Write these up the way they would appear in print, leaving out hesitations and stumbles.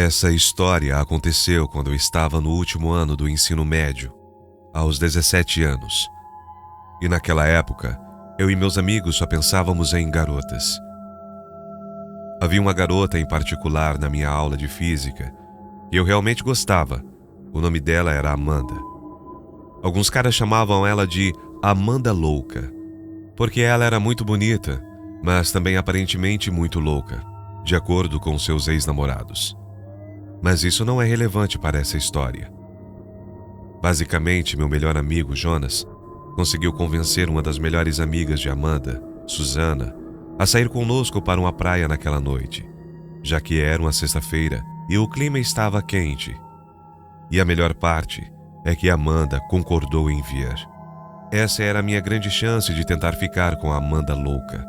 Essa história aconteceu quando eu estava no último ano do ensino médio, aos 17 anos. E naquela época, eu e meus amigos só pensávamos em garotas. Havia uma garota em particular na minha aula de física e eu realmente gostava. O nome dela era Amanda. Alguns caras chamavam ela de Amanda Louca, porque ela era muito bonita, mas também aparentemente muito louca, de acordo com seus ex-namorados. Mas isso não é relevante para essa história. Basicamente, meu melhor amigo, Jonas, conseguiu convencer uma das melhores amigas de Amanda, Susana, a sair conosco para uma praia naquela noite, já que era uma sexta-feira e o clima estava quente. E a melhor parte é que Amanda concordou em vir. Essa era a minha grande chance de tentar ficar com a Amanda louca.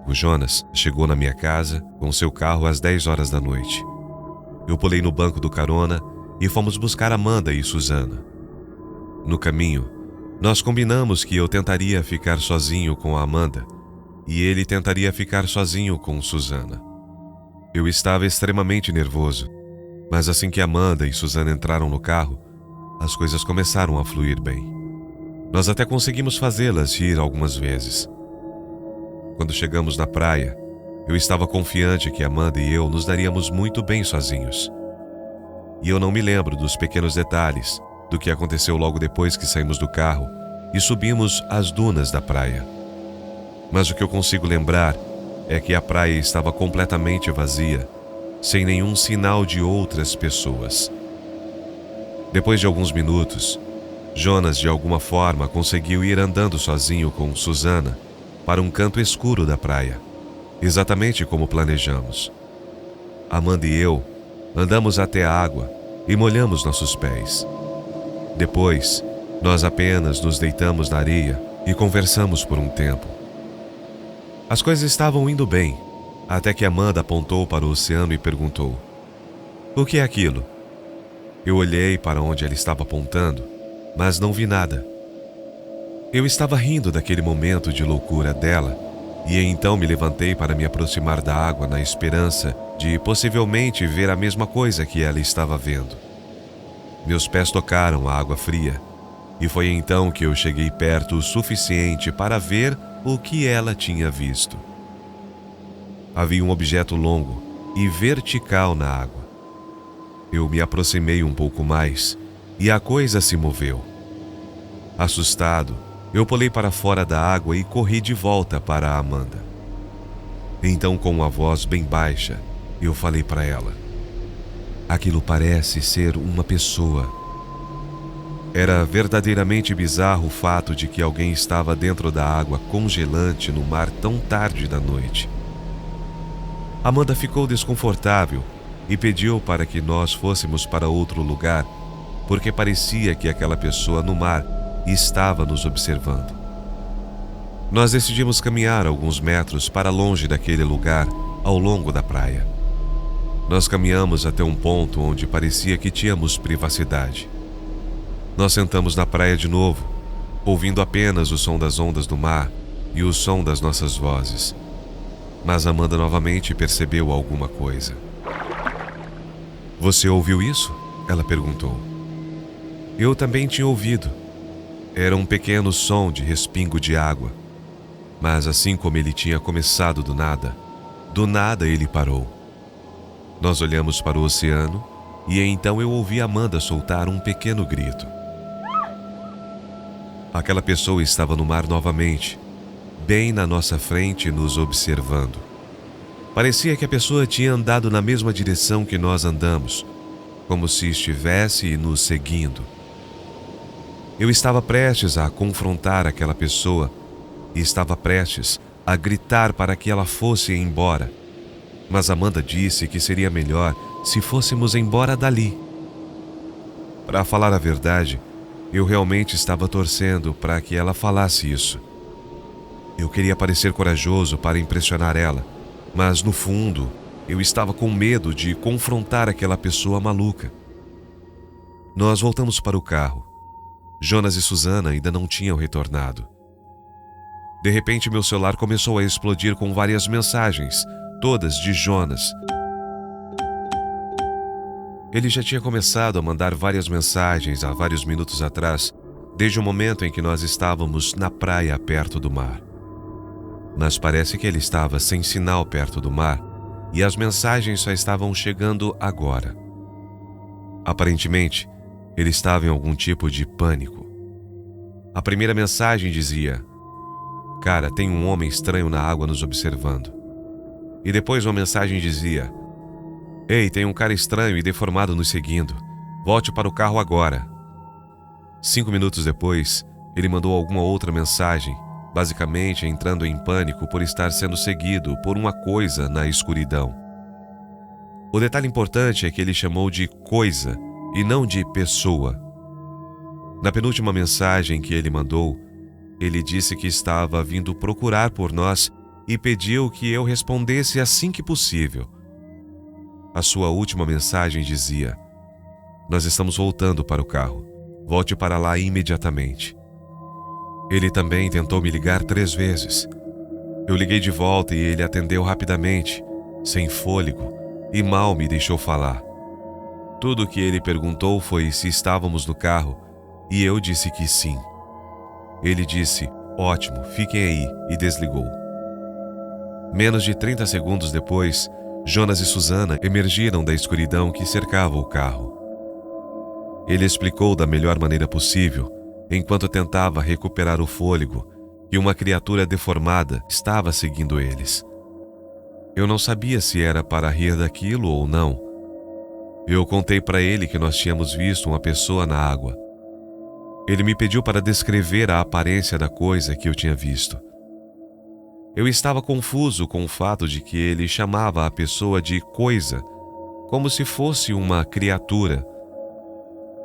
O Jonas chegou na minha casa com seu carro às 10 horas da noite. Eu pulei no banco do carona e fomos buscar Amanda e Susana. No caminho, nós combinamos que eu tentaria ficar sozinho com a Amanda e ele tentaria ficar sozinho com Susana. Eu estava extremamente nervoso, mas assim que Amanda e Susana entraram no carro, as coisas começaram a fluir bem. Nós até conseguimos fazê-las rir algumas vezes. Quando chegamos na praia, eu estava confiante que Amanda e eu nos daríamos muito bem sozinhos. E eu não me lembro dos pequenos detalhes do que aconteceu logo depois que saímos do carro e subimos as dunas da praia. Mas o que eu consigo lembrar é que a praia estava completamente vazia, sem nenhum sinal de outras pessoas. Depois de alguns minutos, Jonas de alguma forma conseguiu ir andando sozinho com Susana para um canto escuro da praia, exatamente como planejamos. Amanda e eu andamos até a água e molhamos nossos pés. Depois, nós apenas nos deitamos na areia e conversamos por um tempo. As coisas estavam indo bem, até que Amanda apontou para o oceano e perguntou: "O que é aquilo?" Eu olhei para onde ela estava apontando, mas não vi nada. Eu estava rindo daquele momento de loucura dela, e então me levantei para me aproximar da água na esperança de possivelmente ver a mesma coisa que ela estava vendo. Meus pés tocaram a água fria, e foi então que eu cheguei perto o suficiente para ver o que ela tinha visto. Havia um objeto longo e vertical na água. Eu me aproximei um pouco mais, e a coisa se moveu. Assustado, eu pulei para fora da água e corri de volta para a Amanda. Então, com uma voz bem baixa, eu falei para ela: "Aquilo parece ser uma pessoa." Era verdadeiramente bizarro o fato de que alguém estava dentro da água congelante no mar tão tarde da noite. Amanda ficou desconfortável e pediu para que nós fôssemos para outro lugar, porque parecia que aquela pessoa no mar estava nos observando. Nós decidimos caminhar alguns metros para longe daquele lugar, ao longo da praia. Nós caminhamos até um ponto onde parecia que tínhamos privacidade. Nós sentamos na praia de novo, ouvindo apenas o som das ondas do mar e o som das nossas vozes. Mas Amanda novamente percebeu alguma coisa. "Você ouviu isso?" ela perguntou. Eu também tinha ouvido. Era um pequeno som de respingo de água. Mas assim como ele tinha começado do nada ele parou. Nós olhamos para o oceano e então eu ouvi Amanda soltar um pequeno grito. Aquela pessoa estava no mar novamente, bem na nossa frente, nos observando. Parecia que a pessoa tinha andado na mesma direção que nós andamos, como se estivesse nos seguindo. Eu estava prestes a confrontar aquela pessoa e estava prestes a gritar para que ela fosse embora. Mas Amanda disse que seria melhor se fôssemos embora dali. Para falar a verdade, eu realmente estava torcendo para que ela falasse isso. Eu queria parecer corajoso para impressionar ela, mas no fundo, eu estava com medo de confrontar aquela pessoa maluca. Nós voltamos para o carro. Jonas e Susana ainda não tinham retornado. De repente, meu celular começou a explodir com várias mensagens, todas de Jonas. Ele já tinha começado a mandar várias mensagens há vários minutos atrás, desde o momento em que nós estávamos na praia perto do mar. Mas parece que ele estava sem sinal perto do mar e as mensagens só estavam chegando agora. Aparentemente, ele estava em algum tipo de pânico. A primeira mensagem dizia: "Cara, tem um homem estranho na água nos observando." E depois uma mensagem dizia: "Ei, tem um cara estranho e deformado nos seguindo. Volte para o carro agora." 5 minutos depois, ele mandou alguma outra mensagem, basicamente entrando em pânico por estar sendo seguido por uma coisa na escuridão. O detalhe importante é que ele chamou de coisa e não de pessoa. Na penúltima mensagem que ele mandou, ele disse que estava vindo procurar por nós e pediu que eu respondesse assim que possível. A sua última mensagem dizia: "Nós estamos voltando para o carro. Volte para lá imediatamente." Ele também tentou me ligar 3 vezes. Eu liguei de volta e ele atendeu rapidamente, sem fôlego, e mal me deixou falar. Tudo o que ele perguntou foi se estávamos no carro, e eu disse que sim. Ele disse: "Ótimo, fiquem aí", e desligou. Menos de 30 segundos depois, Jonas e Susana emergiram da escuridão que cercava o carro. Ele explicou da melhor maneira possível, enquanto tentava recuperar o fôlego, que uma criatura deformada estava seguindo eles. Eu não sabia se era para rir daquilo ou não. Eu contei para ele que nós tínhamos visto uma pessoa na água. Ele me pediu para descrever a aparência da coisa que eu tinha visto. Eu estava confuso com o fato de que ele chamava a pessoa de coisa, como se fosse uma criatura.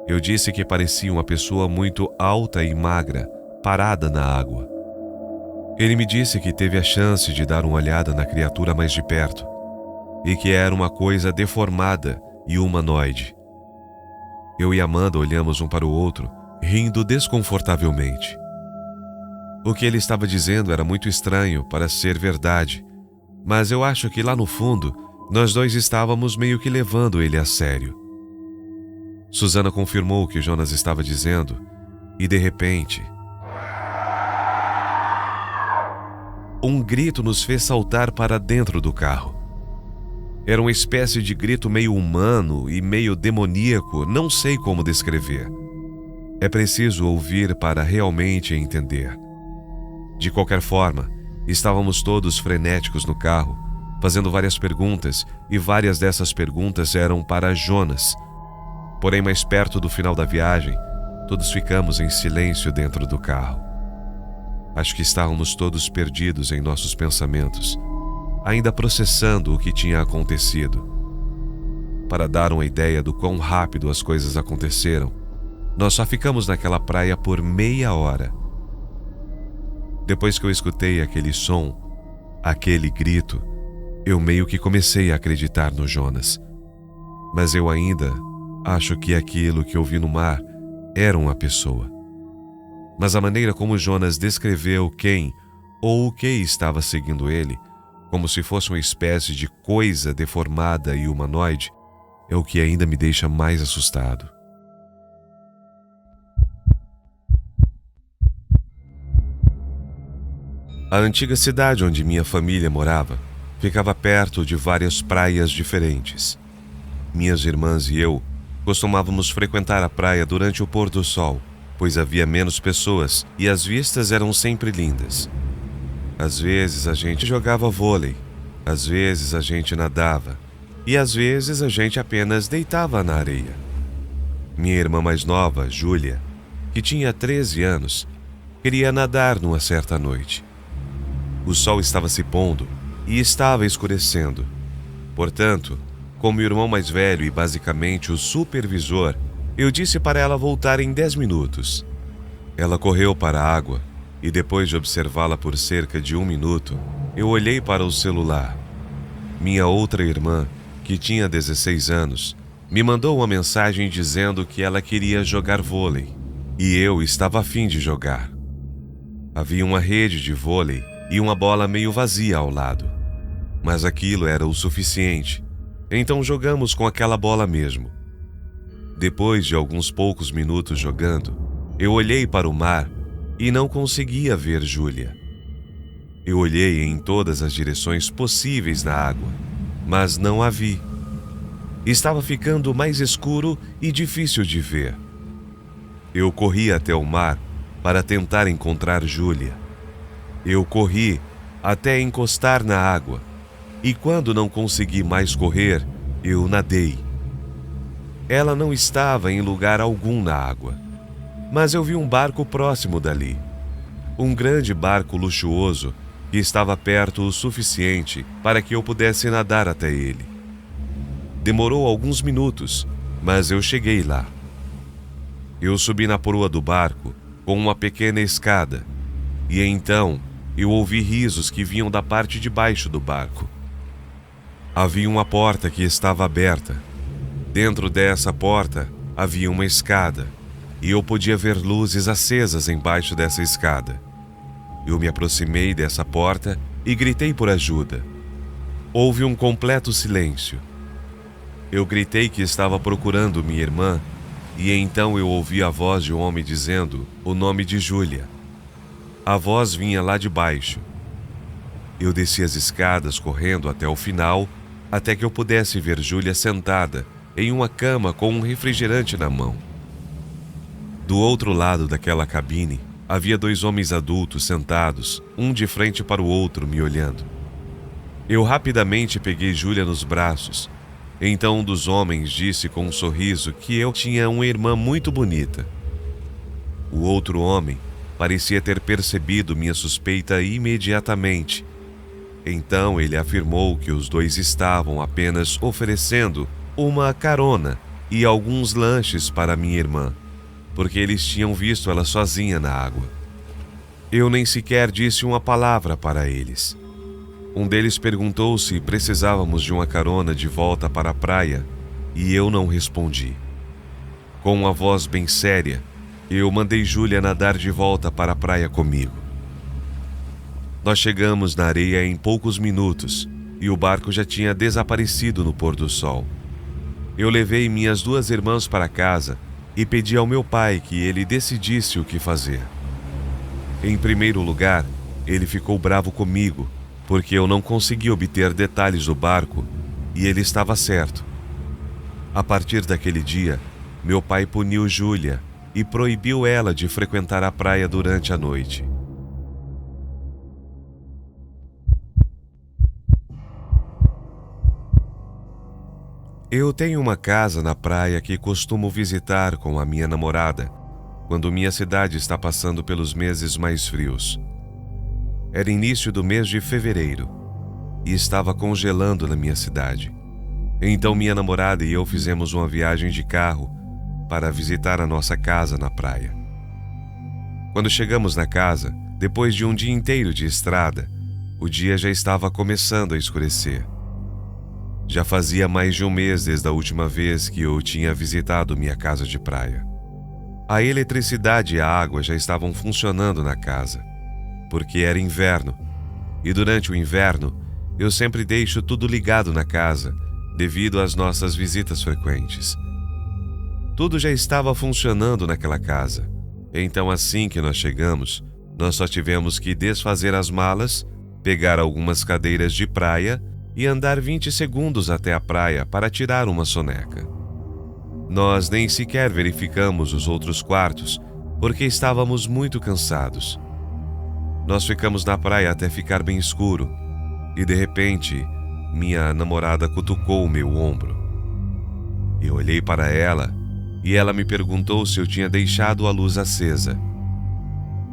Eu disse que parecia uma pessoa muito alta e magra, parada na água. Ele me disse que teve a chance de dar uma olhada na criatura mais de perto, e que era uma coisa deformada e humanoide. Eu e Amanda olhamos um para o outro, rindo desconfortavelmente. O que ele estava dizendo era muito estranho para ser verdade, mas eu acho que lá no fundo, nós dois estávamos meio que levando ele a sério. Susana confirmou o que Jonas estava dizendo, e de repente, um grito nos fez saltar para dentro do carro. Era uma espécie de grito meio humano e meio demoníaco, não sei como descrever. É preciso ouvir para realmente entender. De qualquer forma, estávamos todos frenéticos no carro, fazendo várias perguntas, e várias dessas perguntas eram para Jonas. Porém, mais perto do final da viagem, todos ficamos em silêncio dentro do carro. Acho que estávamos todos perdidos em nossos pensamentos, ainda processando o que tinha acontecido. Para dar uma ideia do quão rápido as coisas aconteceram, nós só ficamos naquela praia por meia hora. Depois que eu escutei aquele som, aquele grito, eu meio que comecei a acreditar no Jonas. Mas eu ainda acho que aquilo que eu vi no mar era uma pessoa. Mas a maneira como Jonas descreveu quem ou o que estava seguindo ele, como se fosse uma espécie de coisa deformada e humanoide, é o que ainda me deixa mais assustado. A antiga cidade onde minha família morava ficava perto de várias praias diferentes. Minhas irmãs e eu costumávamos frequentar a praia durante o pôr do sol, pois havia menos pessoas e as vistas eram sempre lindas. Às vezes a gente jogava vôlei, às vezes a gente nadava e às vezes a gente apenas deitava na areia. Minha irmã mais nova, Júlia, que tinha 13 anos, queria nadar numa certa noite. O sol estava se pondo e estava escurecendo. Portanto, como o irmão mais velho e basicamente o supervisor, eu disse para ela voltar em 10 minutos. Ela correu para a água e depois de observá-la por cerca de 1 minuto, eu olhei para o celular. Minha outra irmã, que tinha 16 anos, me mandou uma mensagem dizendo que ela queria jogar vôlei e eu estava a fim de jogar. Havia uma rede de vôlei e uma bola meio vazia ao lado. Mas aquilo era o suficiente. Então jogamos com aquela bola mesmo. Depois de alguns poucos minutos jogando, eu olhei para o mar e não conseguia ver Júlia. Eu olhei em todas as direções possíveis na água, mas não a vi. Estava ficando mais escuro e difícil de ver. Eu corri até o mar para tentar encontrar Júlia. Eu corri até encostar na água, e quando não consegui mais correr, eu nadei. Ela não estava em lugar algum na água, mas eu vi um barco próximo dali. Um grande barco luxuoso que estava perto o suficiente para que eu pudesse nadar até ele. Demorou alguns minutos, mas eu cheguei lá. Eu subi na proa do barco com uma pequena escada, e então eu ouvi risos que vinham da parte de baixo do barco. Havia uma porta que estava aberta. Dentro dessa porta havia uma escada, e eu podia ver luzes acesas embaixo dessa escada. Eu me aproximei dessa porta e gritei por ajuda. Houve um completo silêncio. Eu gritei que estava procurando minha irmã, e então eu ouvi a voz de um homem dizendo o nome de Júlia. A voz vinha lá de baixo. Eu desci as escadas correndo até o final, até que eu pudesse ver Júlia sentada em uma cama com um refrigerante na mão. Do outro lado daquela cabine, havia 2 homens adultos sentados, um de frente para o outro, me olhando. Eu rapidamente peguei Júlia nos braços. Então um dos homens disse com um sorriso que eu tinha uma irmã muito bonita. O outro homem parecia ter percebido minha suspeita imediatamente. Então ele afirmou que os 2 estavam apenas oferecendo uma carona e alguns lanches para minha irmã, porque eles tinham visto ela sozinha na água. Eu nem sequer disse uma palavra para eles. Um deles perguntou se precisávamos de uma carona de volta para a praia, e eu não respondi. Com uma voz bem séria, eu mandei Júlia nadar de volta para a praia comigo. Nós chegamos na areia em poucos minutos, e o barco já tinha desaparecido no pôr do sol. Eu levei minhas 2 irmãs para casa e pedi ao meu pai que ele decidisse o que fazer. Em primeiro lugar, ele ficou bravo comigo, porque eu não consegui obter detalhes do barco, e ele estava certo. A partir daquele dia, meu pai puniu Júlia e proibiu ela de frequentar a praia durante a noite. Eu tenho uma casa na praia que costumo visitar com a minha namorada, quando minha cidade está passando pelos meses mais frios. Era início do mês de fevereiro, e estava congelando na minha cidade. Então minha namorada e eu fizemos uma viagem de carro para visitar a nossa casa na praia. Quando chegamos na casa, depois de um dia inteiro de estrada, o dia já estava começando a escurecer. Já fazia mais de um mês desde a última vez que eu tinha visitado minha casa de praia. A eletricidade e a água já estavam funcionando na casa, porque era inverno, e durante o inverno eu sempre deixo tudo ligado na casa, devido às nossas visitas frequentes. Tudo já estava funcionando naquela casa, então assim que nós chegamos, nós só tivemos que desfazer as malas, pegar algumas cadeiras de praia e andar 20 segundos até a praia para tirar uma soneca. Nós nem sequer verificamos os outros quartos, porque estávamos muito cansados. Nós ficamos na praia até ficar bem escuro, e de repente, minha namorada cutucou o meu ombro. Eu olhei para ela, e ela me perguntou se eu tinha deixado a luz acesa.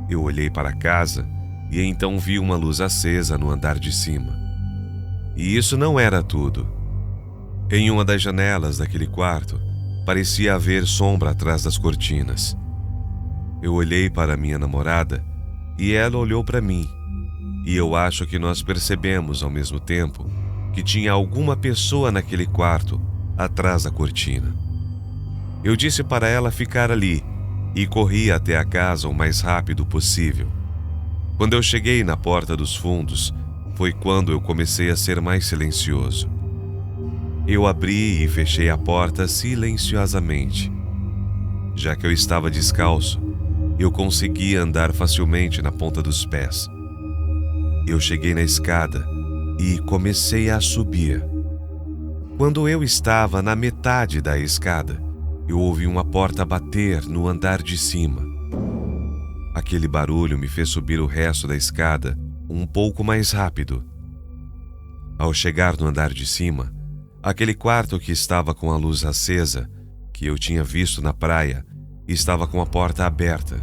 Eu olhei para a casa, e então vi uma luz acesa no andar de cima. E isso não era tudo. Em uma das janelas daquele quarto, parecia haver sombra atrás das cortinas. Eu olhei para minha namorada e ela olhou para mim. E eu acho que nós percebemos ao mesmo tempo que tinha alguma pessoa naquele quarto, atrás da cortina. Eu disse para ela ficar ali e corri até a casa o mais rápido possível. Quando eu cheguei na porta dos fundos, foi quando eu comecei a ser mais silencioso. Eu abri e fechei a porta silenciosamente. Já que eu estava descalço, eu conseguia andar facilmente na ponta dos pés. Eu cheguei na escada e comecei a subir. Quando eu estava na metade da escada, eu ouvi uma porta bater no andar de cima. Aquele barulho me fez subir o resto da escada um pouco mais rápido. Ao chegar no andar de cima, aquele quarto que estava com a luz acesa, que eu tinha visto na praia, estava com a porta aberta,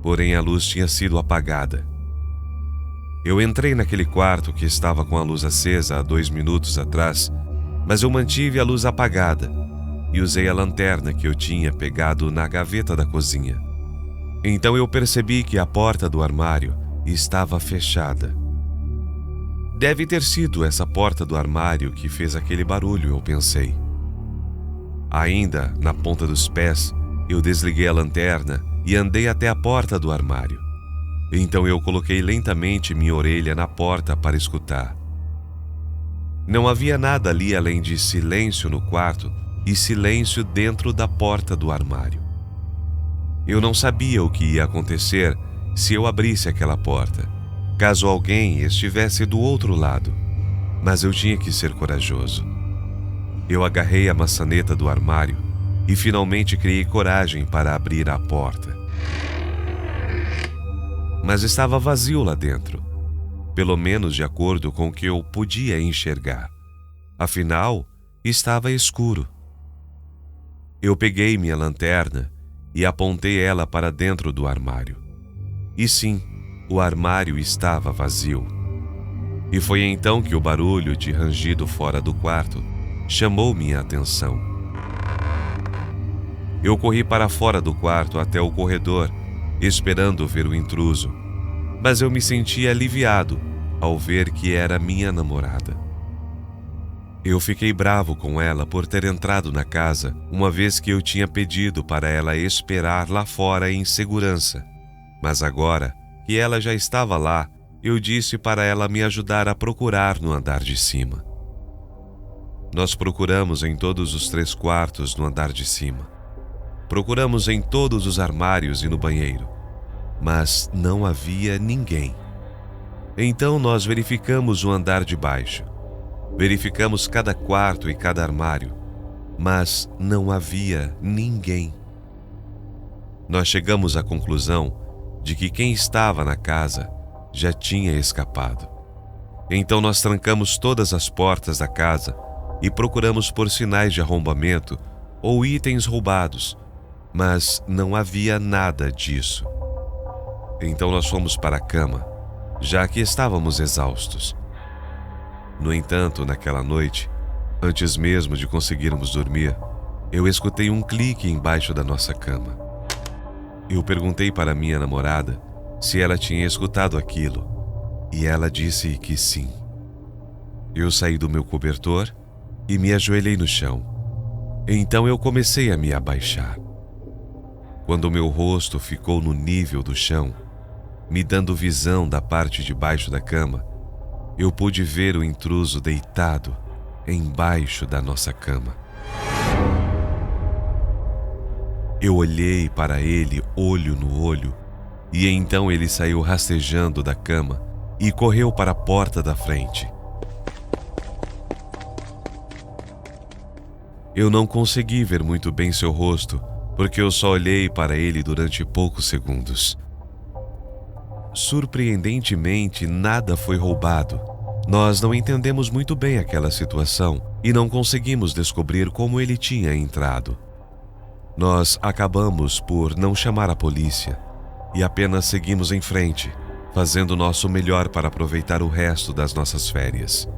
porém a luz tinha sido apagada. Eu entrei naquele quarto que estava com a luz acesa há 2 minutos atrás, mas eu mantive a luz apagada e usei a lanterna que eu tinha pegado na gaveta da cozinha. Então eu percebi que a porta do armário estava fechada. Deve ter sido essa porta do armário que fez aquele barulho, eu pensei. Ainda na ponta dos pés, eu desliguei a lanterna e andei até a porta do armário. Então eu coloquei lentamente minha orelha na porta para escutar. Não havia nada ali além de silêncio no quarto e silêncio dentro da porta do armário. Eu não sabia o que ia acontecer se eu abrisse aquela porta, caso alguém estivesse do outro lado, mas eu tinha que ser corajoso. Eu agarrei a maçaneta do armário e finalmente criei coragem para abrir a porta. Mas estava vazio lá dentro, pelo menos de acordo com o que eu podia enxergar. Afinal, estava escuro. Eu peguei minha lanterna e apontei ela para dentro do armário. E sim, o armário estava vazio. E foi então que o barulho de rangido fora do quarto chamou minha atenção. Eu corri para fora do quarto até o corredor, esperando ver o intruso, mas eu me senti aliviado ao ver que era minha namorada. Eu fiquei bravo com ela por ter entrado na casa, uma vez que eu tinha pedido para ela esperar lá fora em segurança. Mas agora que ela já estava lá, eu disse para ela me ajudar a procurar no andar de cima. Nós procuramos em todos os 3 quartos no andar de cima. Procuramos em todos os armários e no banheiro, mas não havia ninguém. Então nós verificamos o andar de baixo. Verificamos cada quarto e cada armário, mas não havia ninguém. Nós chegamos à conclusão de que quem estava na casa já tinha escapado. Então nós trancamos todas as portas da casa e procuramos por sinais de arrombamento ou itens roubados, mas não havia nada disso. Então nós fomos para a cama, já que estávamos exaustos. No entanto, naquela noite, antes mesmo de conseguirmos dormir, eu escutei um clique embaixo da nossa cama. Eu perguntei para minha namorada se ela tinha escutado aquilo, e ela disse que sim. Eu saí do meu cobertor e me ajoelhei no chão. Então eu comecei a me abaixar. Quando meu rosto ficou no nível do chão, me dando visão da parte de baixo da cama, eu pude ver o intruso deitado embaixo da nossa cama. Eu olhei para ele olho no olho e então ele saiu rastejando da cama e correu para a porta da frente. Eu não consegui ver muito bem seu rosto porque eu só olhei para ele durante poucos segundos. Surpreendentemente, nada foi roubado. Nós não entendemos muito bem aquela situação e não conseguimos descobrir como ele tinha entrado. Nós acabamos por não chamar a polícia e apenas seguimos em frente, fazendo nosso melhor para aproveitar o resto das nossas férias.